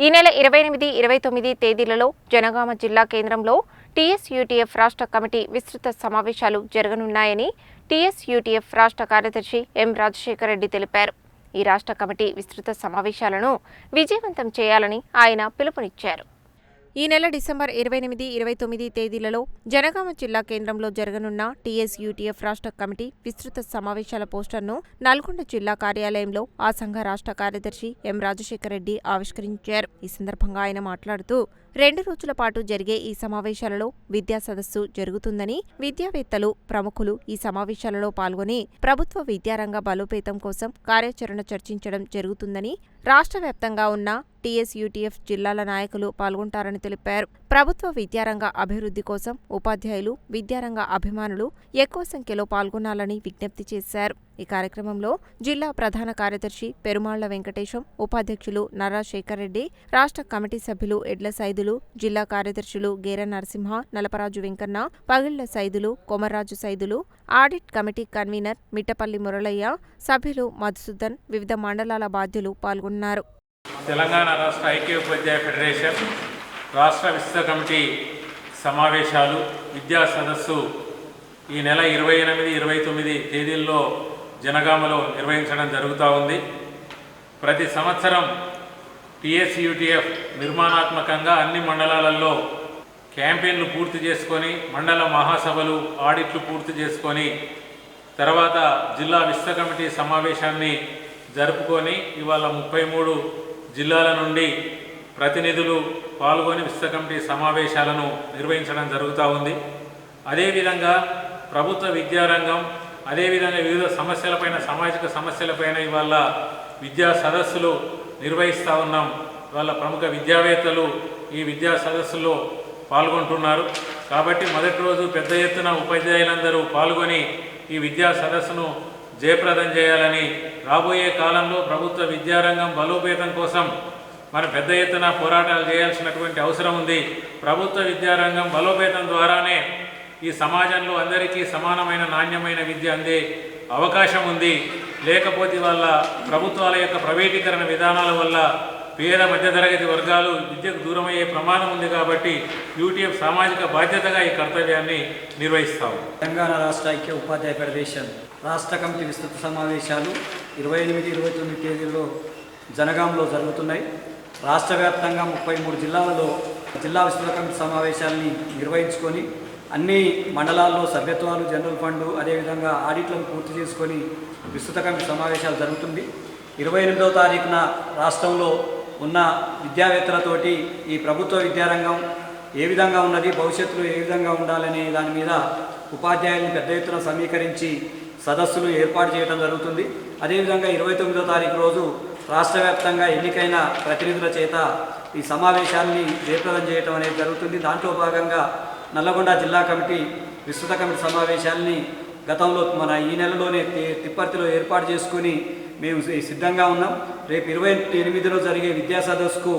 ఈ నెల 28, 29 తేదీలలో జనగామ జిల్లా కేంద్రంలో టీఎస్యూటీఎఫ్ రాష్ట్ర కమిటీ విస్తృత సమావేశాలు జరగనున్నాయని టీఎస్యూటీఎఫ్ రాష్ట్ర కార్యదర్శి ఎం రాజశేఖర్ రెడ్డి తెలిపారు. ఈ రాష్ట్ర కమిటీ విస్తృత సమావేశాలను విజయవంతం చేయాలని ఆయన పిలుపునిచ్చారు. ఈ నెల డిసెంబర్ 28, 29 తేదీలలో జనగామ జిల్లా కేంద్రంలో జరగనున్న టీఎస్యూటీఎఫ్ రాష్ట్ర కమిటీ విస్తృత సమావేశాల పోస్టర్ను నల్గొండ జిల్లా కార్యాలయంలో ఆ సంఘ రాష్ట్ర కార్యదర్శి ఎం రాజశేఖర్ రెడ్డి ఆవిష్కరించారు. ఈ సందర్భంగా ఆయన మాట్లాడుతూ 2 రోజుల పాటు జరిగే ఈ సమావేశాలలో విద్యా సదస్సు జరుగుతుందని, విద్యావేత్తలు, ప్రముఖులు ఈ సమావేశాలలో పాల్గొని ప్రభుత్వ విద్యారంగ బలోపేతం కోసం కార్యాచరణ చర్చించడం జరుగుతుందని, రాష్ట్ర వ్యాప్తంగా ఉన్న టీఎస్యూటీఎఫ్ జిల్లాల నాయకులు పాల్గొంటారని తెలిపారు. ప్రభుత్వ విద్యారంగ అభివృద్ధి కోసం ఉపాధ్యాయులు, విద్యారంగ అభిమానులు ఎక్కువ సంఖ్యలో పాల్గొనాలని విజ్ఞప్తి చేశారు. ఈ కార్యక్రమంలో జిల్లా ప్రధాన కార్యదర్శి పెరుమాళ్ల వెంకటేశం, ఉపాధ్యక్షులు నర్రా శేఖర్ రెడ్డి, రాష్ట్ర కమిటీ సభ్యులు ఎడ్ల సైదులు, జిల్లా కార్యదర్శులు Gera Narasimha, Nalaparaju Venkanna, Pagilla Saidulu, Komarraju Saidulu, audit committee convener Mittapalli Muralaiah, సభ్యులు మధుసూదన్, వివిధ మండలాల బాధ్యులు పాల్గొన్నారు. తెలంగాణ రాష్ట్ర ఐక్య ఉపాధ్యాయ ఫెడరేషన్ రాష్ట్ర విస్తృత కమిటీ సమావేశాలు, విద్యా సదస్సు ఈ నెల 28, 29 తేదీల్లో జనగామలో నిర్వహించడం జరుగుతూ ఉంది. ప్రతి సంవత్సరం టీఎస్యూటీఎఫ్ నిర్మాణాత్మకంగా అన్ని మండలాలలో క్యాంపెయిన్లు పూర్తి చేసుకొని, మండల మహాసభలు, ఆడిట్లు పూర్తి చేసుకొని తర్వాత జిల్లా విస్తృత కమిటీ సమావేశాన్ని జరుపుకొని ఇవాళ 33 జిల్లాల నుండి ప్రతినిధులు పాల్గొని విస్తృత కమిటీ సమావేశాలను నిర్వహించడం జరుగుతూ ఉంది. అదేవిధంగా ప్రభుత్వ విద్యారంగం, అదేవిధంగా వివిధ సమస్యలపైన, సామాజిక సమస్యలపైన ఇవాళ విద్యా సదస్సులు నిర్వహిస్తూ ఉన్నాం. ఇవాళ ప్రముఖ విద్యావేత్తలు ఈ విద్యా సదస్సులో పాల్గొంటున్నారు. కాబట్టి మొదటి రోజు పెద్ద ఎత్తున ఉపాధ్యాయులందరూ పాల్గొని ఈ విద్యా సదస్సును జయప్రదం చేయాలని, రాబోయే కాలంలో ప్రభుత్వ విద్యారంగం బలోపేతం కోసం మనం పెద్ద ఎత్తున పోరాటాలు చేయాల్సినటువంటి అవసరం ఉంది. ప్రభుత్వ విద్యారంగం బలోపేతం ద్వారానే ఈ సమాజంలో అందరికీ సమానమైన, నాణ్యమైన విద్య అందే అవకాశం ఉంది. లేకపోతే వాళ్ళ ప్రభుత్వాల యొక్క ప్రైవేటీకరణ విధానాల వల్ల పేద మధ్యతరగతి వర్గాలు విద్యకు దూరమయ్యే ప్రమాదం ఉంది. కాబట్టి యూటీఎఫ్ సామాజిక బాధ్యతగా ఈ కర్తవ్యాన్ని నిర్వహిస్తాము. తెలంగాణ రాష్ట్ర ఐక్య ఉపాధ్యాయ ఫెడరేషన్ రాష్ట్ర కమిటీ విస్తృత సమావేశాలు 28, 29 తేదీల్లో జనగాంలో జరుగుతున్నాయి. రాష్ట్ర వ్యాప్తంగా 33 జిల్లాలలో జిల్లా విస్తృత కమిటీ సమావేశాలని నిర్వహించుకొని అన్ని మండలాల్లో సభ్యత్వాలు, జనరల్ ఫండ్, అదేవిధంగా ఆడిట్లను పూర్తి చేసుకొని విస్తృత కమిటీ సమావేశాలు జరుగుతుంది. 28వ తారీఖున రాష్ట్రంలో ఉన్న విద్యావేత్తలతోటి ఈ ప్రభుత్వ విద్యారంగం ఏ విధంగా ఉన్నది, భవిష్యత్తులో ఏ విధంగా ఉండాలనే దాని మీద ఉపాధ్యాయులను పెద్ద ఎత్తున సమీకరించి సదస్సులు ఏర్పాటు చేయడం జరుగుతుంది. అదేవిధంగా 29వ తారీఖు రోజు రాష్ట్ర వ్యాప్తంగా ఎన్నికైన ప్రతినిధుల చేత ఈ సమావేశాన్ని జయప్రదం చేయడం అనేది జరుగుతుంది. దాంట్లో భాగంగా నల్లగొండ జిల్లా కమిటీ విస్తృత కమిటీ సమావేశాలని గతంలో ఈ నెలలోనే తిప్పర్తిలో ఏర్పాటు చేసుకుని మేము సిద్ధంగా ఉన్నాం. రేపు 28లో జరిగే విద్యా సదస్సుకు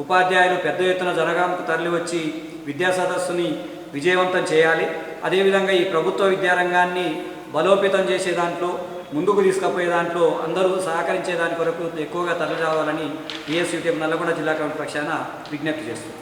ఉపాధ్యాయులు పెద్ద ఎత్తున జనగామకు తరలివచ్చి విద్యా సదస్సుని విజయవంతం చేయాలి. అదేవిధంగా ఈ ప్రభుత్వ విద్యారంగాన్ని బలోపేతం చేసే దాంట్లో, ముందుకు తీసుకుపోయే దాంట్లో అందరూ సహకరించే దాని కొరకు ఎక్కువగా తరలి రావాలని టీఎస్యూటీఎఫ్ నల్లగొండ జిల్లా కమిటీ పక్షాన విజ్ఞప్తి చేస్తుంది.